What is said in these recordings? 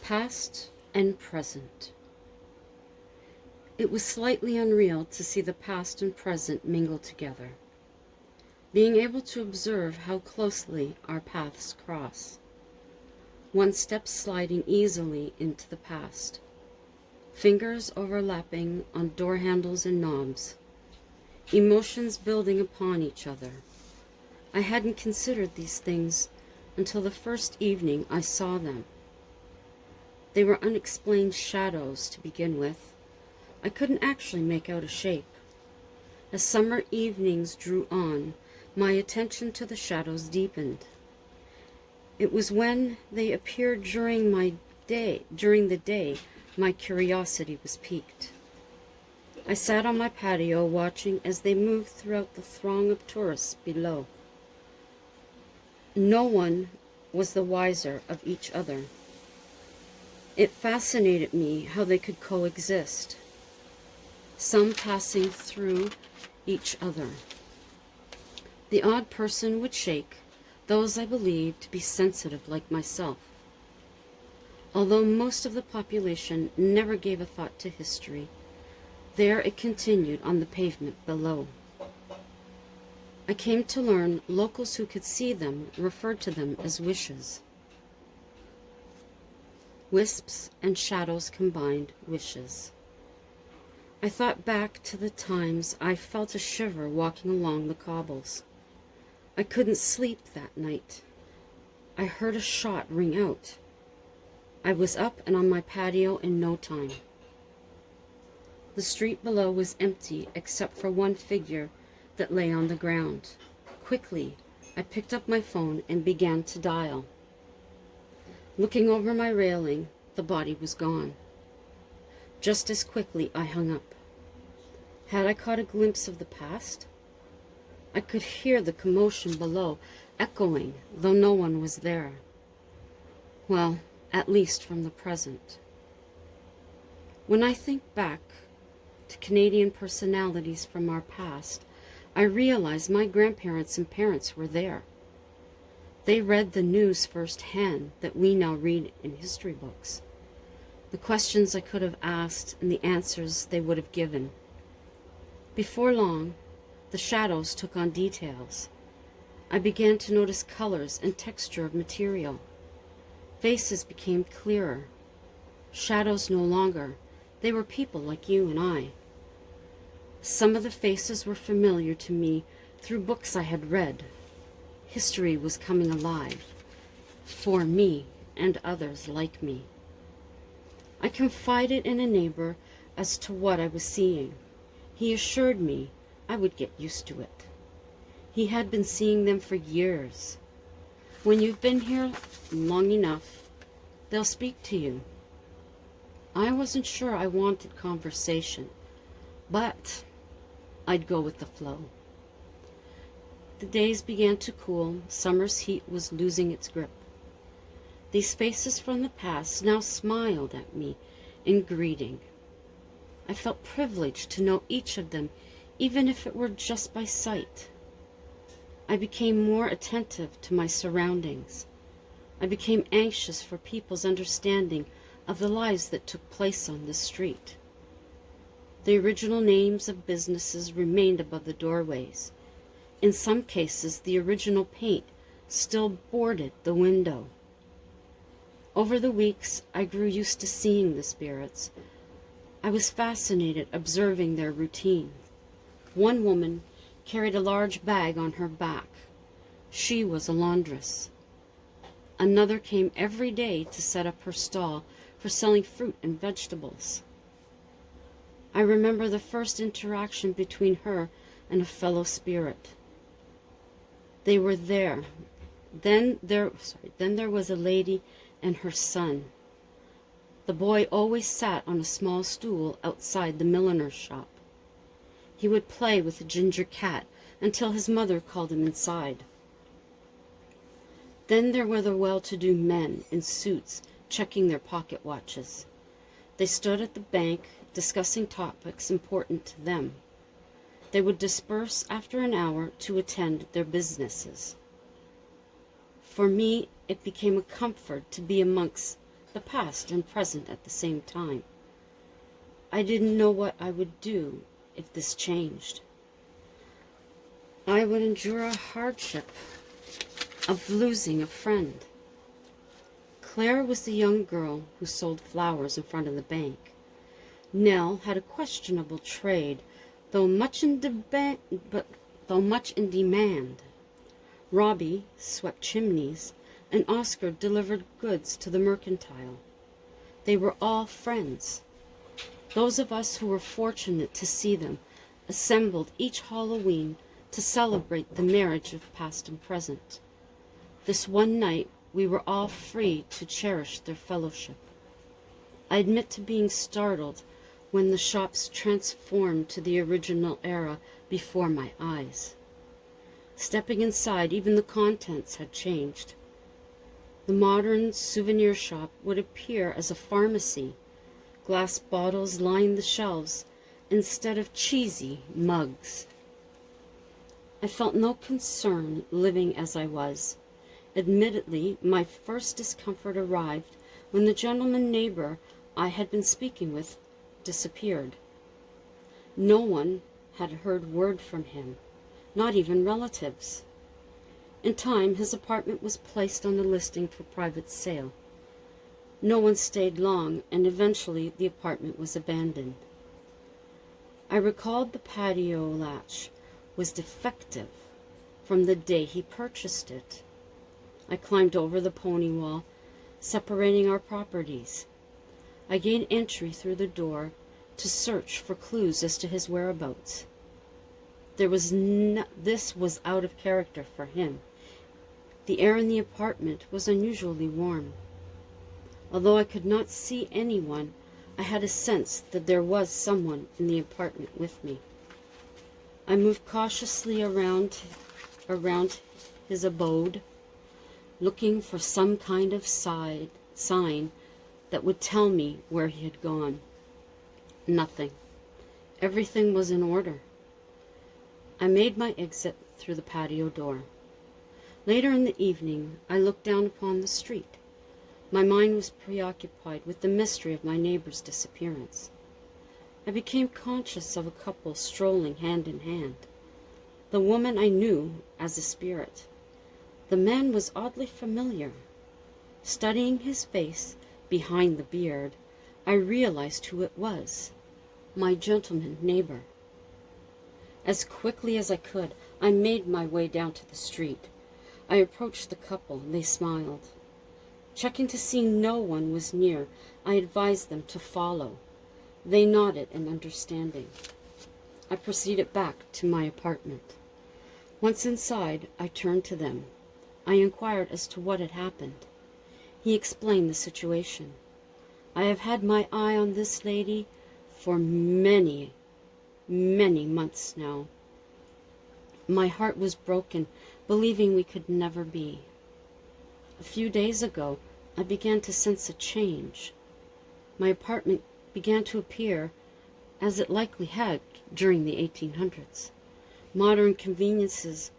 Past and present. It was slightly unreal to see the past and present mingle together, being able to observe how closely our paths cross. One step sliding easily into the past, fingers overlapping on door handles and knobs, emotions building upon each other. I hadn't considered these things until the first evening I saw them. They were unexplained shadows to begin with. I couldn't actually make out a shape. As summer evenings drew on, my attention to the shadows deepened. It was when they appeared during the day, my curiosity was piqued. I sat on my patio watching as they moved throughout the throng of tourists below. No one was the wiser of each other. It fascinated me how they could coexist, some passing through each other. The odd person would shake those I believed to be sensitive like myself. Although most of the population never gave a thought to history, there it continued on the pavement below. I came to learn locals who could see them referred to them as wishes. Wisps and shadows combined, wishes. I thought back to the times I felt a shiver walking along the cobbles. I couldn't sleep that night. I heard a shot ring out. I was up and on my patio in no time. The street below was empty except for one figure that lay on the ground. Quickly, I picked up my phone and began to dial. Looking over my railing, the body was gone. Just as quickly, I hung up. Had I caught a glimpse of the past? I could hear the commotion below, echoing, though no one was there. Well, at least from the present. When I think back to Canadian personalities from our past, I realize my grandparents and parents were there. They read the news firsthand that we now read in history books. The questions I could have asked and the answers they would have given. Before long, the shadows took on details. I began to notice colors and texture of material. Faces became clearer. Shadows no longer. They were people like you and I. Some of the faces were familiar to me through books I had read. History was coming alive, for me and others like me. I confided in a neighbor as to what I was seeing. He assured me I would get used to it. He had been seeing them for years. When you've been here long enough, they'll speak to you. I wasn't sure I wanted conversation, but I'd go with the flow. The days began to cool. Summer's heat was losing its grip. These faces from the past now smiled at me in greeting. I felt privileged to know each of them, even if it were just by sight. I became more attentive to my surroundings. I became anxious for people's understanding of the lives that took place on this street. The original names of businesses remained above the doorways. In some cases, the original paint still boarded the window. Over the weeks, I grew used to seeing the spirits. I was fascinated observing their routine. One woman carried a large bag on her back. She was a laundress. Another came every day to set up her stall for selling fruit and vegetables. I remember the first interaction between her and a fellow spirit. They were there. Then there was a lady and her son. The boy always sat on a small stool outside the milliner's shop. He would play with a ginger cat until his mother called him inside. Then there were the well-to-do men in suits checking their pocket watches. They stood at the bank discussing topics important to them. They would disperse after an hour to attend their businesses. For me, it became a comfort to be amongst the past and present at the same time. I didn't know what I would do if this changed. I would endure a hardship of losing a friend. Claire was the young girl who sold flowers in front of the bank. Nell had a questionable trade, though much in demand. Robbie swept chimneys, and Oscar delivered goods to the mercantile. They were all friends. Those of us who were fortunate to see them assembled each Halloween to celebrate the marriage of past and present. This one night, we were all free to cherish their fellowship. I admit to being startled when the shops transformed to the original era before my eyes. Stepping inside, even the contents had changed. The modern souvenir shop would appear as a pharmacy. Glass bottles lined the shelves instead of cheesy mugs. I felt no concern living as I was. Admittedly, my first discomfort arrived when the gentleman neighbor I had been speaking with disappeared. No one had heard word from him, not even relatives. In time, his apartment was placed on the listing for private sale. No one stayed long, and eventually the apartment was abandoned. I recalled the patio latch was defective from the day he purchased it. I climbed over the pony wall, separating our properties. I gained entry through the door to search for clues as to his whereabouts. This was out of character for him. The air in the apartment was unusually warm. Although I could not see anyone, I had a sense that there was someone in the apartment with me. I moved cautiously around his abode, looking for some kind of sign that would tell me where he had gone. Nothing. Everything was in order. I made my exit through the patio door. Later in the evening, I looked down upon the street. My mind was preoccupied with the mystery of my neighbor's disappearance. I became conscious of a couple strolling hand in hand. The woman I knew as a spirit. The man was oddly familiar. Studying his face behind the beard, I realized who it was. My gentleman neighbor. As quickly as I could, I made my way down to the street. I approached the couple. They smiled. Checking to see no one was near, I advised them to follow. They nodded in understanding. I proceeded back to my apartment. Once inside, I turned to them. I inquired as to what had happened. He explained the situation. I have had my eye on this lady for many months now. My heart was broken, believing we could never be. A few days ago, I began to sense a change. My apartment began to appear as it likely had during the 1800s. Modern conveniences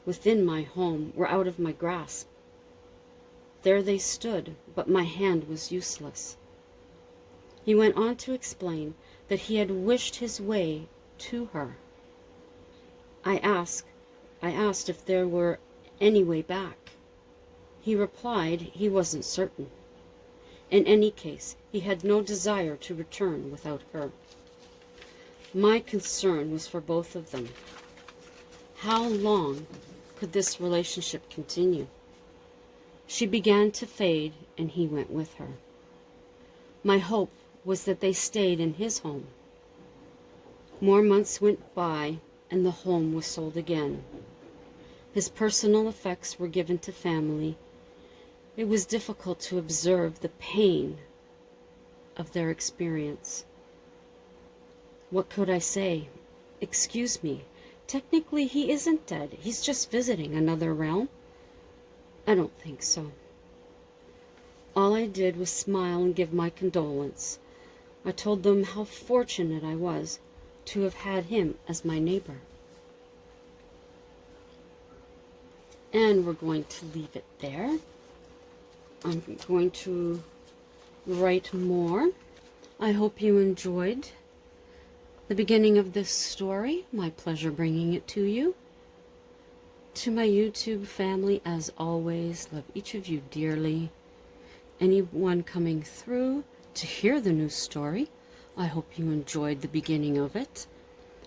within my home were out of my grasp. There they stood, but my hand was useless. He went on to explain that he had wished his way to her. I asked if there were any way back. He replied he wasn't certain. In any case, he had no desire to return without her. My concern was for both of them. How long could this relationship continue? She began to fade, and he went with her. My hope was that they stayed in his home. More months went by, and the home was sold again. His personal effects were given to family. It was difficult to observe the pain of their experience. What could I say? Excuse me, technically he isn't dead. He's just visiting another realm. I don't think so. All I did was smile and give my condolence. I told them how fortunate I was to have had him as my neighbor. And we're going to leave it there. I'm going to write more. I hope you enjoyed the beginning of this story. My pleasure bringing it to you. To my YouTube family, as always, love each of you dearly. Anyone coming through to hear the new story, I hope you enjoyed the beginning of it.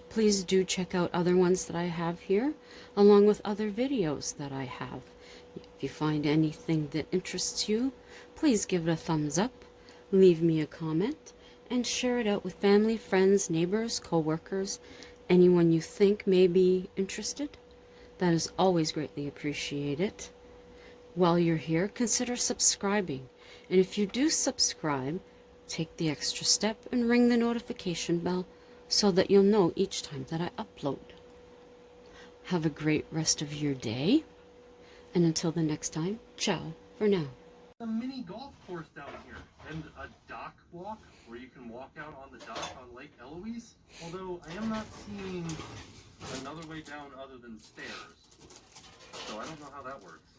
Please do check out other ones that I have here, along with other videos that I have. If you find anything that interests you, please give it a thumbs up, leave me a comment, and share it out with family, friends, neighbors, co-workers, anyone you think may be interested. That is always greatly appreciated. While you're here, consider subscribing. And if you do subscribe, take the extra step and ring the notification bell so that you'll know each time that I upload. Have a great rest of your day. And until the next time, ciao for now. A mini golf course down here and a dock walk where you can walk out on the dock on Lake Eloise. Although I am not seeing another way down other than stairs. So I don't know how that works.